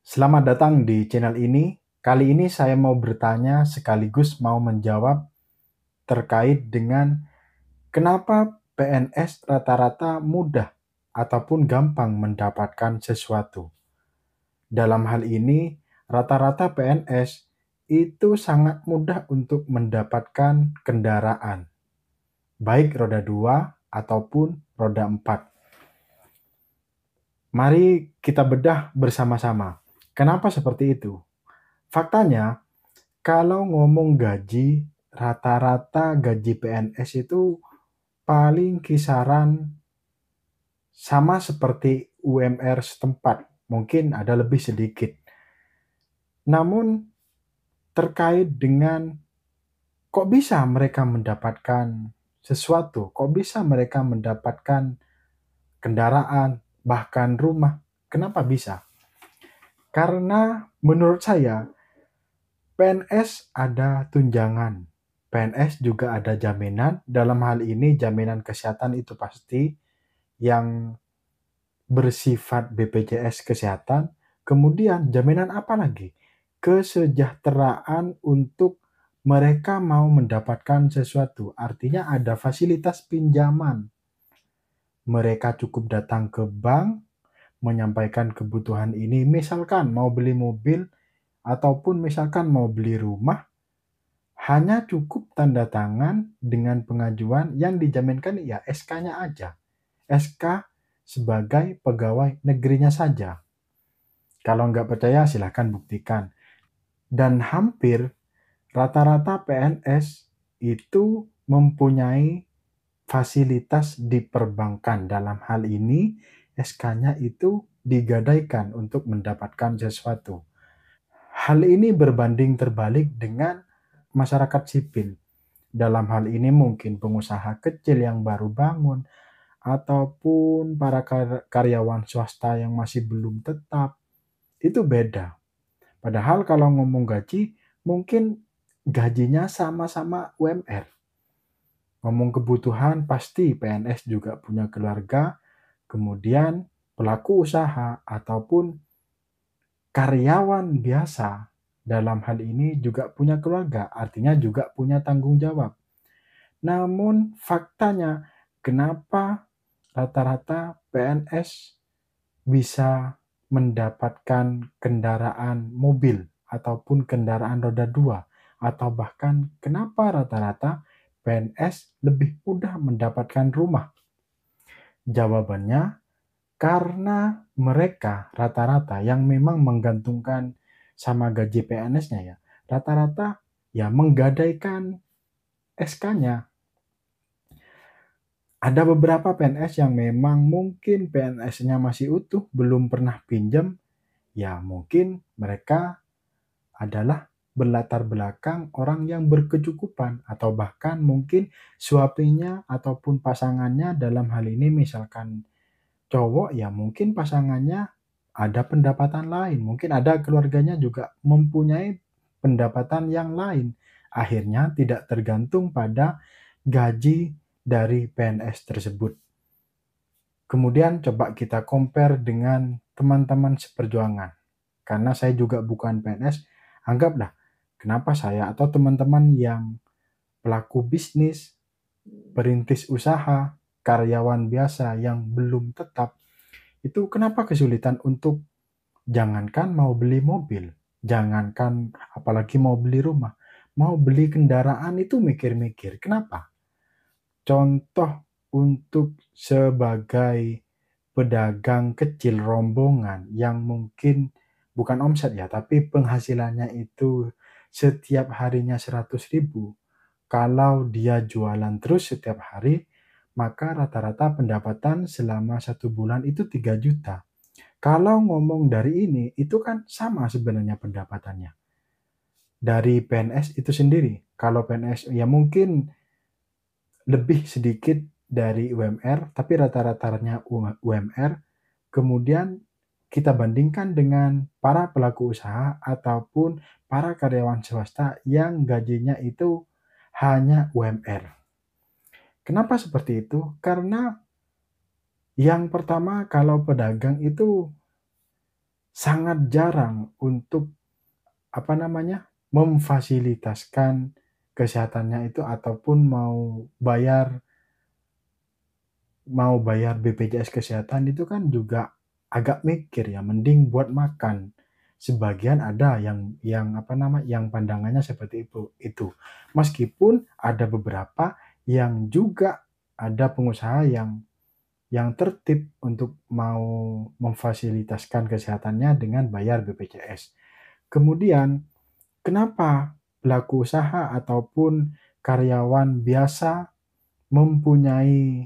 Selamat datang di channel ini. Kali ini saya mau bertanya sekaligus mau menjawab terkait dengan kenapa PNS rata-rata mudah ataupun gampang mendapatkan sesuatu. Dalam hal ini, rata-rata PNS itu sangat mudah untuk mendapatkan kendaraan, baik roda 2 ataupun roda 4. Mari kita bedah bersama-sama. Kenapa seperti itu? Faktanya, kalau ngomong gaji, rata-rata gaji PNS itu paling kisaran sama seperti UMR setempat, mungkin ada lebih sedikit. Namun terkait dengan kok bisa mereka mendapatkan sesuatu, kok bisa mereka mendapatkan kendaraan, bahkan rumah, kenapa bisa? Karena menurut saya PNS ada tunjangan, PNS juga ada jaminan, dalam hal ini jaminan kesehatan itu pasti, yang bersifat BPJS Kesehatan, kemudian jaminan apa lagi? Kesejahteraan untuk mereka mau mendapatkan sesuatu, artinya ada fasilitas pinjaman. Mereka cukup datang ke bank, menyampaikan kebutuhan ini, misalkan mau beli mobil, ataupun misalkan mau beli rumah, hanya cukup tanda tangan dengan pengajuan yang dijaminkan ya SK-nya aja. SK sebagai pegawai negerinya saja. Kalau nggak percaya silahkan buktikan. Dan hampir rata-rata PNS itu mempunyai fasilitas di perbankan. Dalam hal ini SK-nya itu digadaikan untuk mendapatkan sesuatu. Hal ini berbanding terbalik dengan masyarakat sipil. Dalam hal ini mungkin pengusaha kecil yang baru bangun, ataupun para karyawan swasta yang masih belum tetap, itu beda. Padahal kalau ngomong gaji, mungkin gajinya sama-sama UMR. Ngomong kebutuhan, pasti PNS juga punya keluarga, kemudian pelaku usaha ataupun karyawan biasa dalam hal ini juga punya keluarga, artinya juga punya tanggung jawab. Namun faktanya, kenapa rata-rata PNS bisa mendapatkan kendaraan mobil ataupun kendaraan roda 2, atau bahkan kenapa rata-rata PNS lebih mudah mendapatkan rumah? Jawabannya, karena mereka rata-rata yang memang menggantungkan sama gaji PNS-nya ya, rata-rata ya menggadaikan SK-nya. Ada beberapa PNS yang memang mungkin PNS-nya masih utuh, belum pernah pinjam, ya mungkin mereka adalah berlatar belakang orang yang berkecukupan, atau bahkan mungkin suaminya ataupun pasangannya, dalam hal ini misalkan cowok, ya mungkin pasangannya ada pendapatan lain, mungkin ada keluarganya juga mempunyai pendapatan yang lain. Akhirnya tidak tergantung pada gaji dari PNS tersebut. Kemudian coba kita compare dengan teman-teman seperjuangan. Karena saya juga bukan PNS, anggaplah kenapa saya atau teman-teman yang pelaku bisnis, perintis usaha, karyawan biasa yang belum tetap, itu kenapa kesulitan untuk jangankan mau beli mobil, jangankan apalagi mau beli rumah, mau beli kendaraan itu mikir-mikir. Kenapa? Contoh untuk sebagai pedagang kecil rombongan yang mungkin bukan omset ya, tapi penghasilannya itu setiap harinya 100.000. Kalau dia jualan terus setiap hari, maka rata-rata pendapatan selama 1 bulan itu 3 juta. Kalau ngomong dari ini, itu kan sama sebenarnya pendapatannya. Dari PNS itu sendiri. Kalau PNS ya mungkin lebih sedikit dari UMR, tapi rata-ratanya UMR, kemudian kita bandingkan dengan para pelaku usaha ataupun para karyawan swasta yang gajinya itu hanya UMR. Kenapa seperti itu? Karena yang pertama, kalau pedagang itu sangat jarang untuk memfasilitaskan kesehatannya itu ataupun mau bayar BPJS kesehatan itu kan juga agak mikir ya, mending buat makan. Sebagian ada yang pandangannya seperti itu. Meskipun ada beberapa yang juga ada pengusaha yang tertib untuk mau memfasilitaskan kesehatannya dengan bayar BPJS. Kemudian, kenapa pelaku usaha ataupun karyawan biasa mempunyai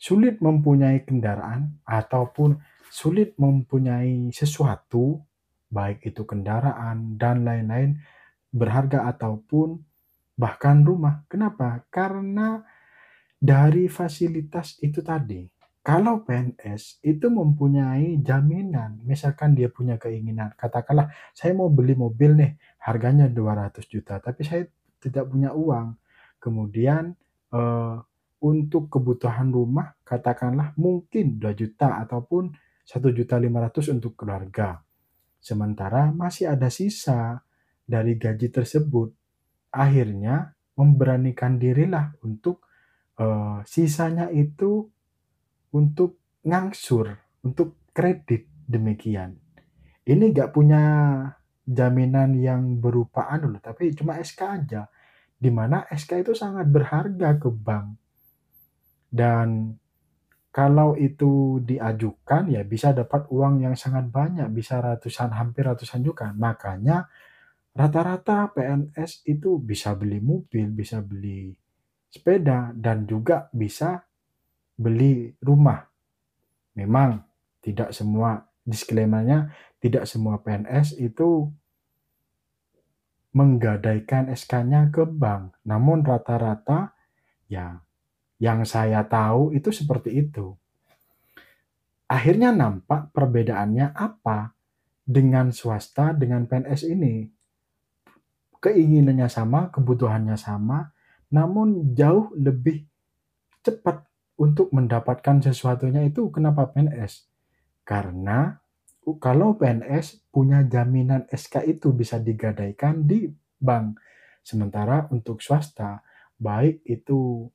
sulit mempunyai kendaraan ataupun sulit mempunyai sesuatu, baik itu kendaraan dan lain-lain, berharga ataupun bahkan rumah. Kenapa? Karena dari fasilitas itu tadi. Kalau PNS itu mempunyai jaminan, misalkan dia punya keinginan, katakanlah saya mau beli mobil nih, harganya 200 juta, tapi saya tidak punya uang. Kemudian eh, untuk kebutuhan rumah, katakanlah mungkin 2 juta ataupun 1,5 juta untuk keluarga. Sementara masih ada sisa dari gaji tersebut. Akhirnya memberanikan dirilah untuk sisanya itu untuk ngangsur, untuk kredit, demikian. Ini nggak punya jaminan yang berupa tapi cuma SK aja, di mana SK itu sangat berharga ke bank. Dan kalau itu diajukan ya bisa dapat uang yang sangat banyak, bisa hampir ratusan juta. Makanya rata-rata PNS itu bisa beli mobil, bisa beli sepeda, dan juga bisa beli rumah. Memang tidak semua, disclaimer-nya, tidak semua PNS itu menggadaikan SK-nya ke bank. Namun rata-rata ya yang saya tahu itu seperti itu. Akhirnya nampak perbedaannya apa dengan swasta dengan PNS ini. Keinginannya sama, kebutuhannya sama, namun jauh lebih cepat untuk mendapatkan sesuatunya itu kenapa PNS? Karena kalau PNS punya jaminan SK itu bisa digadaikan di bank. Sementara untuk swasta, baik itu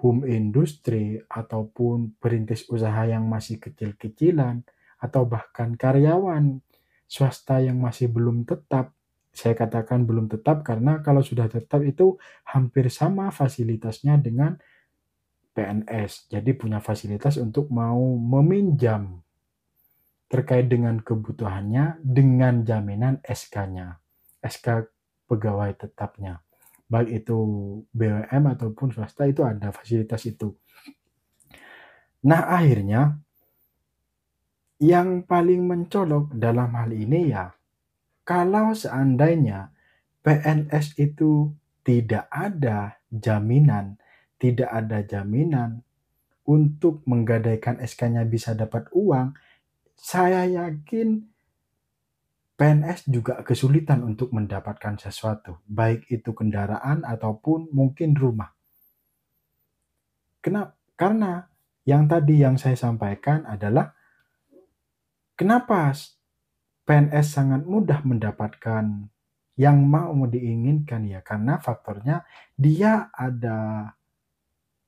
home industri ataupun perintis usaha yang masih kecil-kecilan atau bahkan karyawan swasta yang masih belum tetap. Saya katakan belum tetap karena kalau sudah tetap itu hampir sama fasilitasnya dengan PNS. Jadi punya fasilitas untuk mau meminjam terkait dengan kebutuhannya dengan jaminan SK-nya, SK pegawai tetapnya. Baik itu BUMN ataupun swasta itu ada fasilitas itu. Nah, akhirnya yang paling mencolok dalam hal ini ya, kalau seandainya PNS itu tidak ada jaminan untuk menggadaikan SK-nya bisa dapat uang, saya yakin PNS juga kesulitan untuk mendapatkan sesuatu, baik itu kendaraan ataupun mungkin rumah. Kenapa? Karena yang tadi yang saya sampaikan adalah kenapa PNS sangat mudah mendapatkan yang mau diinginkan ya, karena faktornya dia ada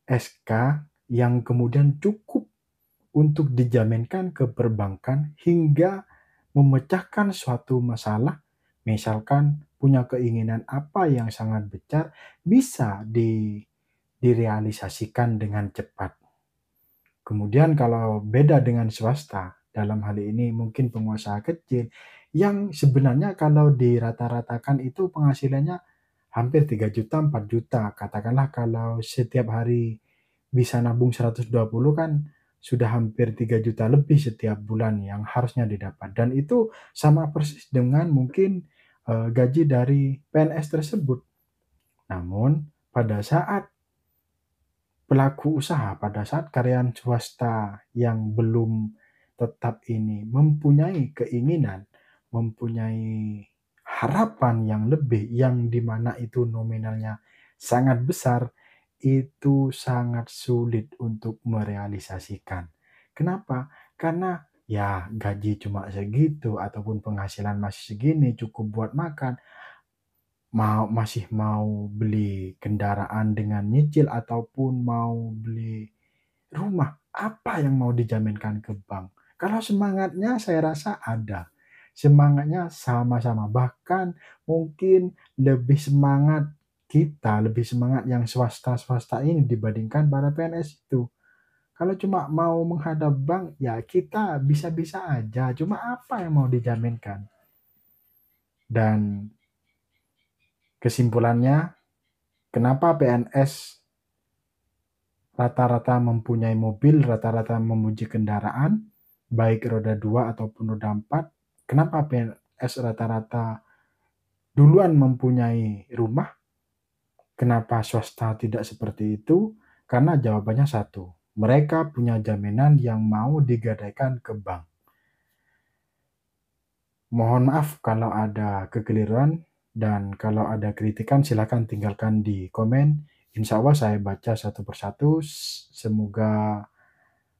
SK yang kemudian cukup untuk dijaminkan ke perbankan hingga memecahkan suatu masalah, misalkan punya keinginan apa yang sangat besar, bisa direalisasikan dengan cepat. Kemudian kalau beda dengan swasta, dalam hal ini mungkin pengusaha kecil, yang sebenarnya kalau dirata-ratakan itu penghasilannya hampir 3 juta, 4 juta. Katakanlah kalau setiap hari bisa nabung 120 kan sudah hampir 3 juta lebih setiap bulan yang harusnya didapat. Dan itu sama persis dengan mungkin gaji dari PNS tersebut. Namun pada saat pelaku usaha, pada saat karyawan swasta yang belum tetap ini mempunyai keinginan, mempunyai harapan yang lebih, yang dimana itu nominalnya sangat besar, itu sangat sulit untuk merealisasikan. Kenapa? Karena ya gaji cuma segitu ataupun penghasilan masih segini, cukup buat makan, masih mau beli kendaraan dengan nyicil ataupun mau beli rumah, apa yang mau dijaminkan ke bank? Kalau semangatnya saya rasa ada. Semangatnya sama-sama, bahkan mungkin lebih semangat kita, lebih semangat yang swasta-swasta ini dibandingkan para PNS itu. Kalau cuma mau menghadap bank, ya kita bisa-bisa aja, cuma apa yang mau dijaminkan? Dan kesimpulannya, kenapa PNS rata-rata mempunyai mobil, rata-rata memuji kendaraan, baik roda 2 ataupun roda 4? Kenapa PNS rata-rata duluan mempunyai rumah? Kenapa swasta tidak seperti itu? Karena jawabannya satu, mereka punya jaminan yang mau digadaikan ke bank. Mohon maaf kalau ada kekeliruan dan kalau ada kritikan silakan tinggalkan di komen. Insya Allah saya baca satu persatu. Semoga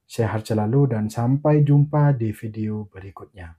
sehat selalu dan sampai jumpa di video berikutnya.